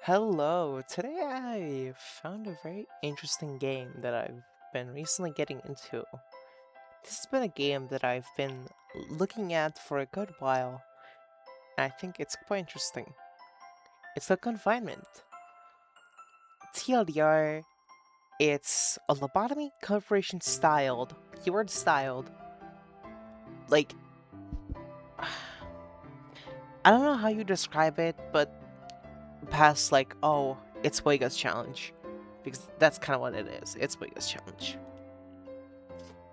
Hello, today I found a very interesting game that I've been recently getting into. This has been a game that I've been looking at for a good while, and I think it's quite interesting. It's a Confinement. TLDR, it's a lobotomy corporation styled, keyword styled, like, I don't know how you describe it, but past like, oh, it's Wega's challenge. Because that's kind of what it is, it's Wega's challenge.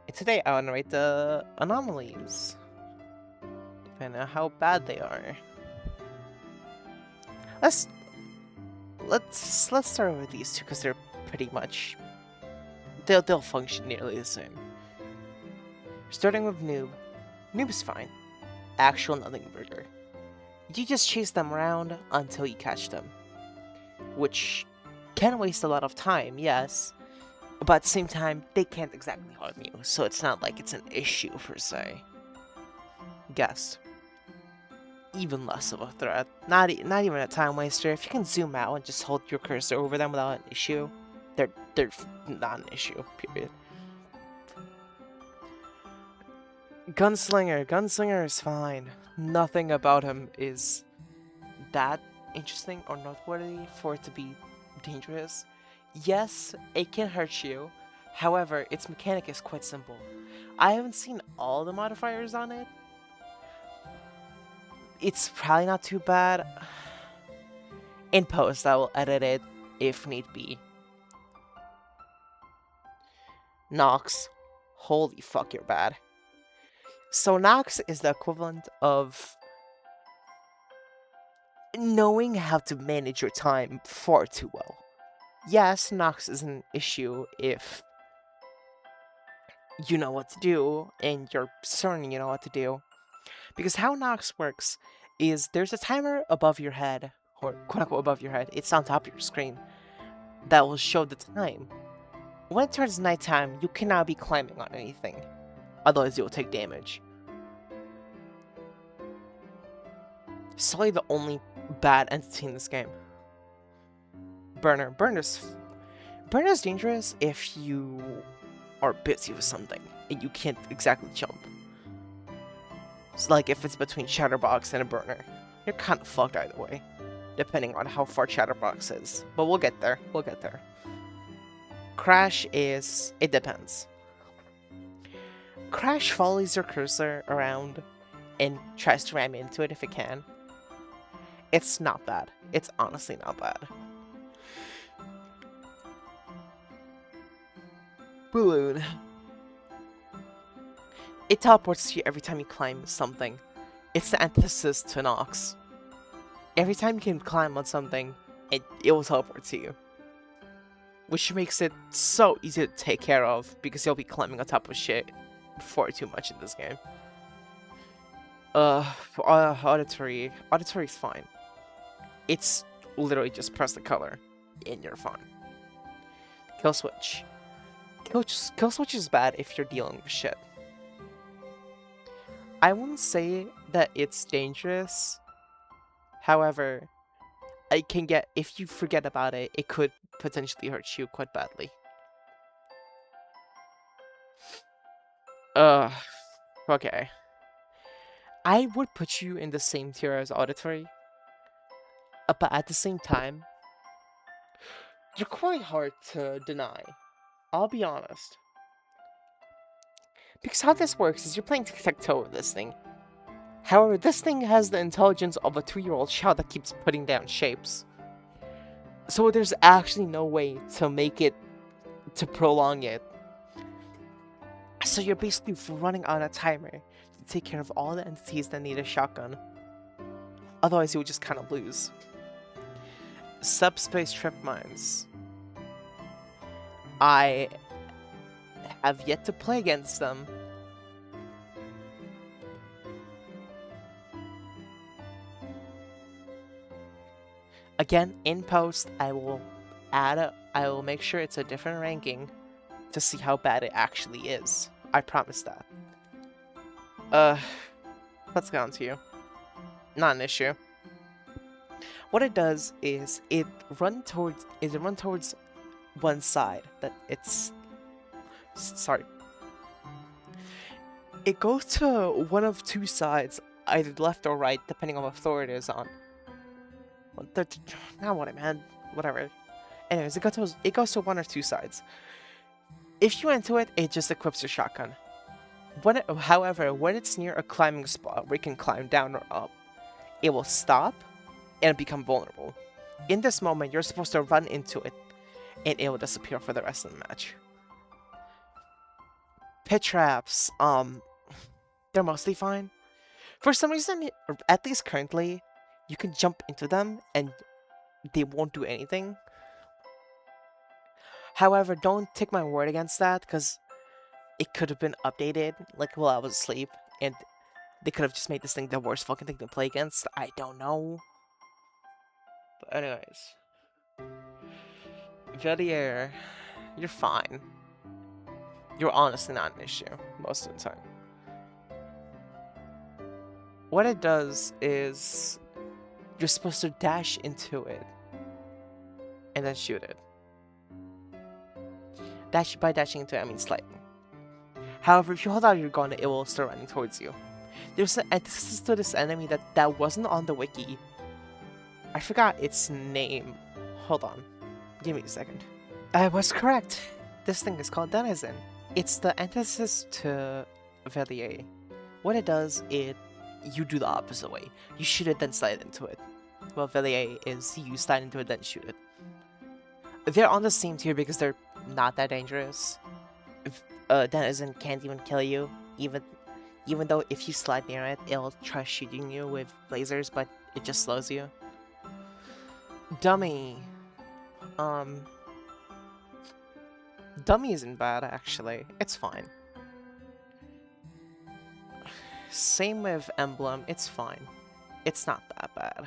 And today I want to rate the anomalies, depending on how bad they are. Let's let's start with these two because they're pretty much they'll function nearly the same. Starting with Noob. Noob's fine. Actual nothing burger. You just chase them around until you catch them, which can waste a lot of time, yes, but at the same time they can't exactly harm you, so it's not like it's an issue per se. Guess. Even less of a threat. Not even a time waster. If you can zoom out and just hold your cursor over them without an issue, they're not an issue. Period. Gunslinger. Gunslinger is fine. Nothing about him is that interesting or noteworthy for it to be dangerous. Yes, it can hurt you. However, its mechanic is quite simple. I haven't seen all the modifiers on it. It's probably not too bad. In post, I will edit it if need be. Nox. Holy fuck, you're bad. So Nox is the equivalent of knowing how to manage your time far too well. Yes, Nox is an issue if you know what to do and you're certain you know what to do. Because how Nox works is there's a timer above your head, or quote unquote above your head, it's on top of your screen, that will show the time. When it turns nighttime, you cannot be climbing on anything, otherwise you will take damage. Solely the only bad entity in this game. Burner. Burner's dangerous if you are busy with something and you can't exactly jump. It's like if it's between Chatterbox and a burner. You're kind of fucked either way, depending on how far Chatterbox is. But we'll get there. We'll get there. Crash is... it depends. Crash follows your cursor around and tries to ram into it if it can. It's not bad. It's honestly not bad. Balloon. It teleports to you every time you climb something. It's the antithesis to Nox. Every time you can climb on something, it will teleport to you. Which makes it so easy to take care of, because you'll be climbing on top of shit far too much in this game. Auditory. Auditory is fine. It's literally just press the color, and you're fine. Kill switch. Kill switch is bad if you're dealing with shit. I wouldn't say that it's dangerous. However, it can get, if you forget about it, it could potentially hurt you quite badly. Okay. I would put you in the same tier as auditory, but at the same time, you're quite hard to deny. I'll be honest. Because how this works is you're playing tic-tac-toe with this thing. However, this thing has the intelligence of a 2-year-old child that keeps putting down shapes. So there's actually no way to make it, to prolong it. So you're basically running on a timer to take care of all the entities that need a shotgun. Otherwise, you would just kind of lose. Subspace trip mines. I have yet to play against them. Again, in post, I will make sure it's a different ranking to see how bad it actually is. I promise that. Let's get on to you. Not an issue. What it does is it run towards one side that it's sorry. It goes to one of two sides, either left or right, depending on what floor it is on. Not what I meant. Whatever. Anyways, it goes to one or two sides. If you enter it, it just equips your shotgun. However, when it's near a climbing spot where you can climb down or up, it will stop and become vulnerable. In this moment, you're supposed to run into it, and it will disappear for the rest of the match. Pit traps, they're mostly fine. For some reason, at least currently, you can jump into them and they won't do anything. However, don't take my word against that, because it could have been updated, like, while I was asleep, and they could have just made this thing the worst fucking thing to play against. I don't know. But anyways. Verdier, you're fine. You're honestly not an issue, most of the time. What it does is, you're supposed to dash into it, and then shoot it. By dashing into it, I mean sliding. However, if you hold out your gun, it will start running towards you. There's an antithesis to this enemy that wasn't on the wiki. I forgot its name. Hold on. Give me a second. I was correct. This thing is called Denizen. It's the antithesis to Velier. What it does, you do the opposite way. You shoot it, then slide into it. Well, Velier is you slide into it, then shoot it. They're on the same tier because they're not that dangerous. Denizen can't even kill you, even though if you slide near it, it'll try shooting you with lasers, but it just slows you. Dummy. Dummy isn't bad, actually. It's fine. Same with Emblem, it's fine. It's not that bad.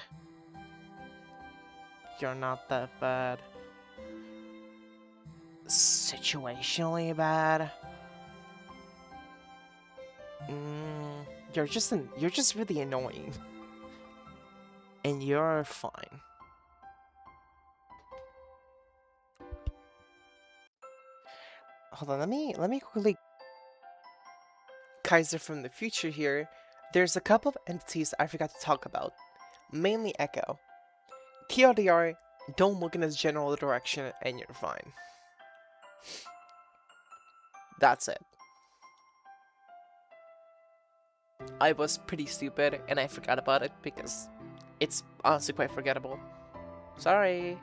You're not that bad. Situationally bad. You're just really annoying. And you're fine. Hold on, let me quickly Kaiser from the future here. There's a couple of entities I forgot to talk about. Mainly Echo. TLDR, don't look in its general direction and you're fine. That's it. I was pretty stupid and I forgot about it because it's honestly quite forgettable. Sorry.